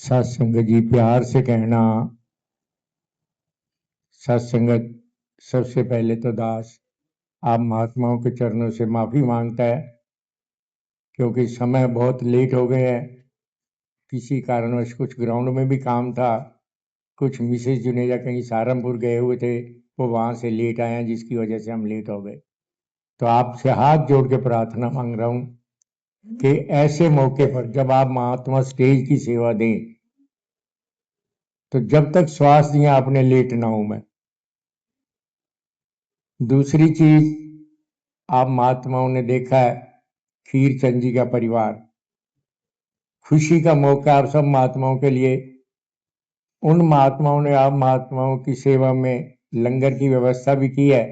सत्संग जी प्यार से कहना। सत्संगत सबसे पहले तो दास आप महात्माओं के चरणों से माफी मांगता है, क्योंकि समय बहुत लेट हो गए हैं। किसी कारणवश कुछ ग्राउंड में भी काम था, कुछ मिसेज जुनेजा कहीं सहारनपुर गए हुए थे, वो वहां से लेट आए हैं, जिसकी वजह से हम लेट हो गए। तो आपसे हाथ जोड़ के प्रार्थना मांग रहा हूं कि ऐसे मौके पर जब आप महात्मा स्टेज की सेवा दें, तो जब तक श्वास दिया आपने लेट ना हूं मैं। दूसरी चीज, आप महात्माओं ने देखा है, खीर चंद जी का परिवार, खुशी का मौका आप सब महात्माओं के लिए। उन महात्माओं ने आप महात्माओं की सेवा में लंगर की व्यवस्था भी की है।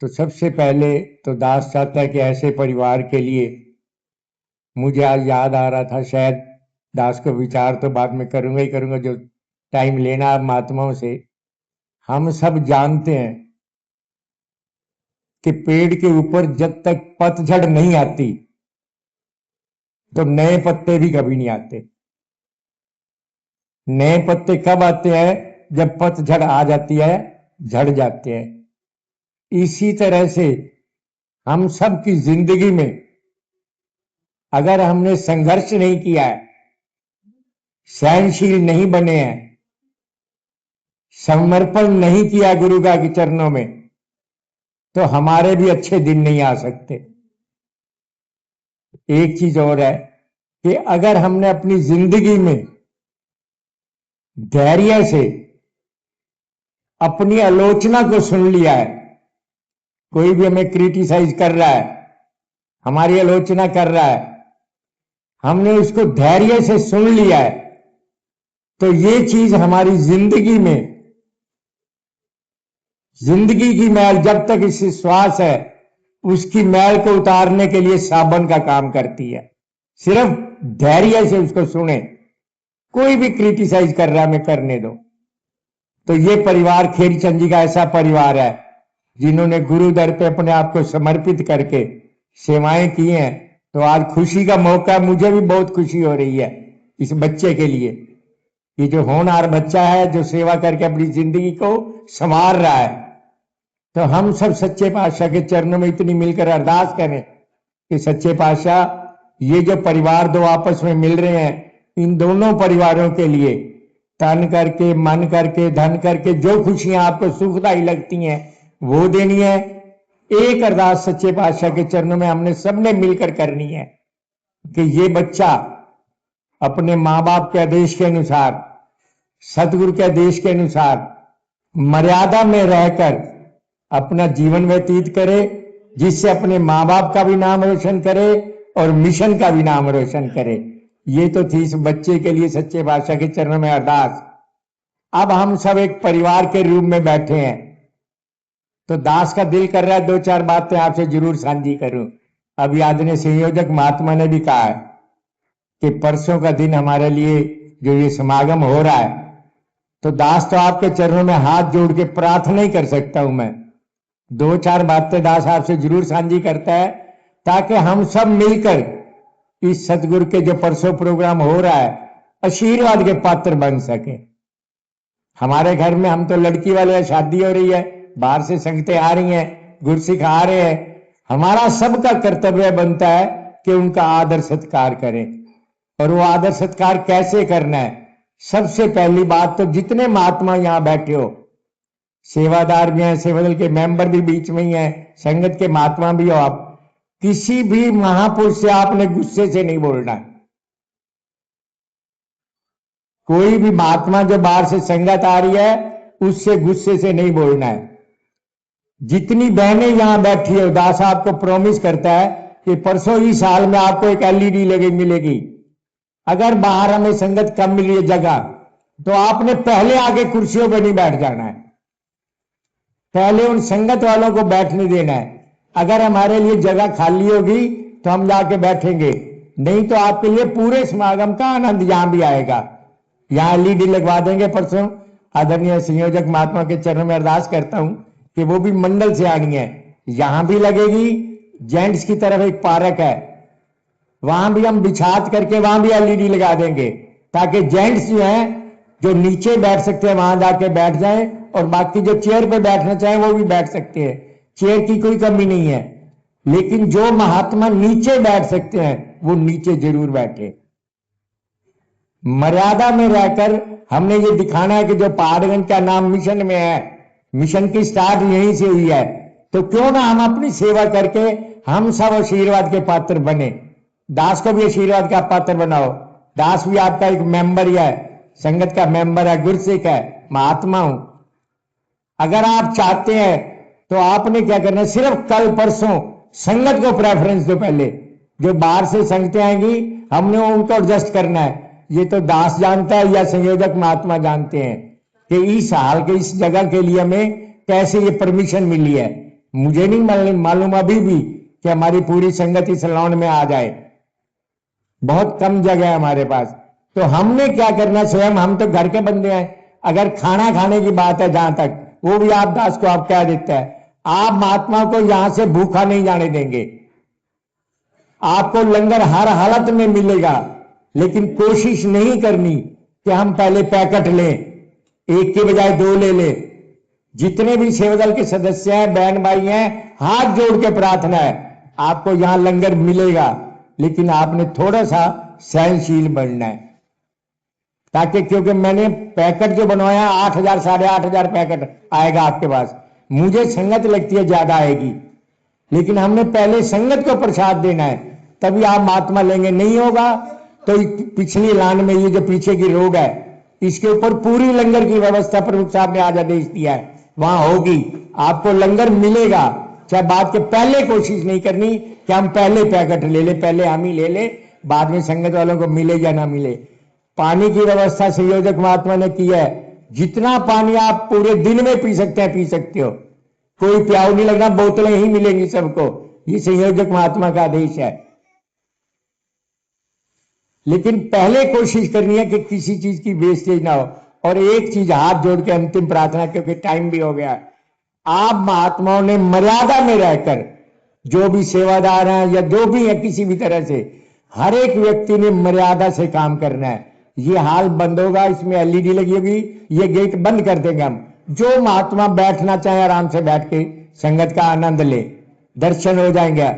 तो सबसे पहले तो दास चाहता है कि ऐसे परिवार के लिए, मुझे आज याद आ रहा था, शायद दास को विचार तो बाद में करूंगा ही करूंगा, जो टाइम लेना आप महात्माओं से। हम सब जानते हैं कि पेड़ के ऊपर जब तक पतझड़ नहीं आती तो नए पत्ते भी कभी नहीं आते। नए पत्ते कब आते हैं? जब पतझड़ आ जाती है, झड़ जाते हैं। इसी तरह से हम सब की जिंदगी में अगर हमने संघर्ष नहीं किया है, सहनशील नहीं बने हैं, समर्पण नहीं किया गुरु का के चरणों में, तो हमारे भी अच्छे दिन नहीं आ सकते। एक चीज और है कि अगर हमने अपनी जिंदगी में धैर्य से अपनी आलोचना को सुन लिया है, कोई भी हमें क्रिटिसाइज कर रहा है, हमारी आलोचना कर रहा है, हमने उसको धैर्य से सुन लिया है, तो ये चीज हमारी जिंदगी में, जिंदगी की मैल जब तक इस श्वास है, उसकी मैल को उतारने के लिए साबुन का काम करती है। सिर्फ धैर्य से उसको सुने। कोई भी क्रिटिसाइज कर रहा है, हमें करने दो। तो ये परिवार खेरीचंद जी का ऐसा परिवार है जिन्होंने गुरु दर पे अपने आप को समर्पित करके सेवाएं की हैं। तो आज खुशी का मौका, मुझे भी बहुत खुशी हो रही है इस बच्चे के लिए। ये जो होनहार बच्चा है, जो सेवा करके अपनी जिंदगी को संवार रहा है। तो हम सब सच्चे पातशाह के चरणों में इतनी मिलकर अरदास करें कि सच्चे पातशाह, ये जो परिवार दो आपस में मिल रहे हैं, इन दोनों परिवारों के लिए तन करके, मन करके, धन करके जो खुशियां आपको सुखदायी लगती हैं वो देनी है। एक अरदास सच्चे पातशाह के चरणों में हमने सबने मिलकर करनी है कि ये बच्चा अपने माँ बाप के आदेश के अनुसार, सतगुरु के आदेश के अनुसार मर्यादा में रहकर अपना जीवन व्यतीत करे, जिससे अपने माँ बाप का भी नाम रोशन करे और मिशन का भी नाम रोशन करे। ये तो थी इस बच्चे के लिए सच्चे पातशाह के चरणों में अरदास। अब हम सब एक परिवार के रूप में बैठे हैं, तो दास का दिल कर रहा है दो चार बातें आपसे जरूर साझी करूं। अभी आदरणीय संयोजक महात्मा ने भी कहा है कि परसों का दिन हमारे लिए जो ये समागम हो रहा है, तो दास तो आपके चरणों में हाथ जोड़ के प्रार्थना ही कर सकता हूं मैं। दो चार बातें दास आपसे जरूर साझी करता है, ताकि हम सब मिलकर इस सतगुरु के जो परसों प्रोग्राम हो रहा है, आशीर्वाद के पात्र बन सके। हमारे घर में हम तो लड़की वाले, शादी हो रही है, बाहर से संगतें आ रही हैं, गुरसिख आ रहे हैं। हमारा सबका कर्तव्य बनता है कि उनका आदर सत्कार करें। और वो आदर सत्कार कैसे करना है? सबसे पहली बात तो जितने महात्मा यहां बैठे हो, सेवादार भी हैं, सेवादल के मेंबर भी बीच में ही हैं, संगत के महात्मा भी हो, आप किसी भी महापुरुष से आपने गुस्से से नहीं बोलना है। कोई भी महात्मा जो बाहर से संगत आ रही है, उससे गुस्से से नहीं बोलना है। जितनी बहनें यहां बैठी हो, दास आपको प्रॉमिस करता है कि परसों ही साल में आपको एक एलईडी लगी मिलेगी। अगर बाहर हमें संगत कम मिल रही है जगह, तो आपने पहले आके कुर्सियों पर नहीं बैठ जाना है, पहले उन संगत वालों को बैठने देना है। अगर हमारे लिए जगह खाली होगी तो हम जाके बैठेंगे, नहीं तो आपके लिए पूरे समागम का आनंद यहां भी आएगा। यहां एलईडी लगवा देंगे परसों। आदरणीय संयोजक महात्मा के चरणों में अरदास करता हूं कि वो भी मंडल से आनी है, यहां भी लगेगी। जेंट्स की तरफ एक पार्क है, वहां भी हम बिछात करके वहां भी एलईडी लगा देंगे, ताकि जेंट्स जो हैं जो नीचे बैठ सकते हैं वहां जाके बैठ जाएं, और बाकी जो चेयर पे बैठना चाहें वो भी बैठ सकते हैं। चेयर की कोई कमी नहीं है, लेकिन जो महात्मा नीचे बैठ सकते हैं वो नीचे जरूर बैठे। मर्यादा में रहकर हमने ये दिखाना है कि जो पहाड़गंज का नाम मिशन में है, मिशन की स्टार्ट यहीं से हुई है, तो क्यों ना हम अपनी सेवा करके हम सब आशीर्वाद के पात्र बने। दास को भी आशीर्वाद का पात्र बनाओ। दास भी आपका एक मेंबर ही है, संगत का मेंबर है, गुरसिख है, महात्मा हूं। अगर आप चाहते हैं तो आपने क्या करना है, सिर्फ कल परसों संगत को प्रेफरेंस दो। पहले जो बाहर से संगतें आएंगी हमने उनको एडजस्ट करना है। ये तो दास जानता है या संयोजक महात्मा जानते हैं कि इस हाल के इस जगह के लिए हमें कैसे ये परमिशन मिली है। मुझे नहीं मालूम अभी भी कि हमारी पूरी संगत इस लॉन में आ जाए, बहुत कम जगह है हमारे पास। तो हमने क्या करना स्वयं, हम तो घर के बंदे हैं। अगर खाना खाने की बात है जहां तक, वो भी आप दास को आप कह देते हैं, आप महात्मा को यहां से भूखा नहीं जाने देंगे। आपको लंगर हर हालत में मिलेगा, लेकिन कोशिश नहीं करनी कि हम पहले पैकेट लें, एक के बजाय 2 ले लें। जितने भी सेवादल के सदस्य हैं, बहन भाई हैं, हाथ जोड़ के प्रार्थना है, आपको यहां लंगर मिलेगा, लेकिन आपने थोड़ा सा सहनशील बनना है। ताकि क्योंकि मैंने पैकेट जो बनवाया 8,000 8,500 पैकेट आएगा आपके पास। मुझे संगत लगती है ज्यादा आएगी, लेकिन हमने पहले संगत को प्रसाद देना है, तभी आप महात्मा लेंगे। नहीं होगा तो पिछली लाइन में ये जो पीछे की रोड है, इसके ऊपर पूरी लंगर की व्यवस्था प्रमुख साहब ने आज आदेश दिया है, वहां होगी, आपको लंगर मिलेगा। चाहे बात के पहले कोशिश नहीं करनी कि हम पहले पैकेट ले ले, पहले हम ही ले ले, बाद में संगत वालों को मिले या ना मिले। पानी की व्यवस्था संयोजक महात्मा ने की है, जितना पानी आप पूरे दिन में पी सकते हैं पी सकते हो, कोई प्याऊ नहीं लगना, बोतलें ही मिलेंगी सबको। ये संयोजक महात्मा का आदेश है। लेकिन पहले कोशिश करनी है कि किसी चीज की वेस्टेज ना हो। और एक चीज हाथ जोड़ के अंतिम प्रार्थना, क्योंकि टाइम भी हो गया है, आप महात्माओं ने मर्यादा में रहकर, जो भी सेवादार हैं या जो भी है किसी भी तरह से, हर एक व्यक्ति ने मर्यादा से काम करना है। ये हाल बंद होगा, इसमें एलईडी लगी होगी, ये गेट बंद कर देंगे हम। जो महात्मा बैठना चाहे आराम से बैठ के संगत का आनंद ले, दर्शन हो जाएंगे।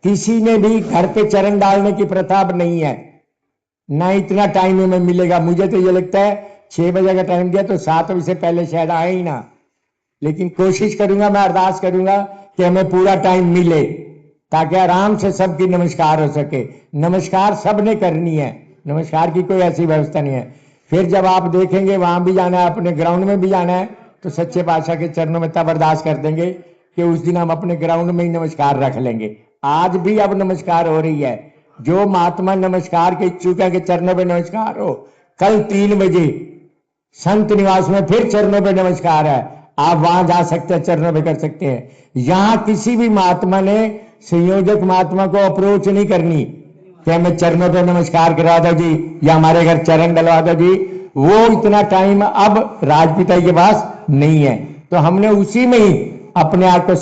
किसी ने भी घर पे चरण डालने की प्रथा अब नहीं है, ना इतना टाइम हमें मिलेगा। मुझे तो ये लगता है 6 बजे का टाइम दिया तो 7 बजे से पहले शायद आए ही ना, लेकिन कोशिश करूंगा, मैं अरदास करूंगा कि हमें पूरा टाइम मिले, ताकि आराम से सबकी नमस्कार हो सके। नमस्कार सबने करनी है, नमस्कार की कोई ऐसी व्यवस्था नहीं है। फिर जब आप देखेंगे वहां भी जाना है, अपने ग्राउंड में भी जाना है, तो सच्चे पातशाह के चरणों में तब अरदास कर देंगे कि उस दिन हम अपने ग्राउंड में ही नमस्कार रख लेंगे। आज भी अब नमस्कार हो रही है, जो महात्मा नमस्कार के इच्छुक है कि चरणों पे नमस्कार हो, कल 3 बजे संत निवास में फिर चरणों पे नमस्कार है, आप वहां जा सकते हैं, चरणों पे कर सकते हैं। यहां किसी भी महात्मा ने संयोजक महात्मा को अप्रोच नहीं करनी कि हमें चरणों पे नमस्कार करा दो जी, या हमारे घर चरण डलवा दो जी। वो इतना टाइम अब राजपिता के पास नहीं है, तो हमने उसी में ही अपने आप को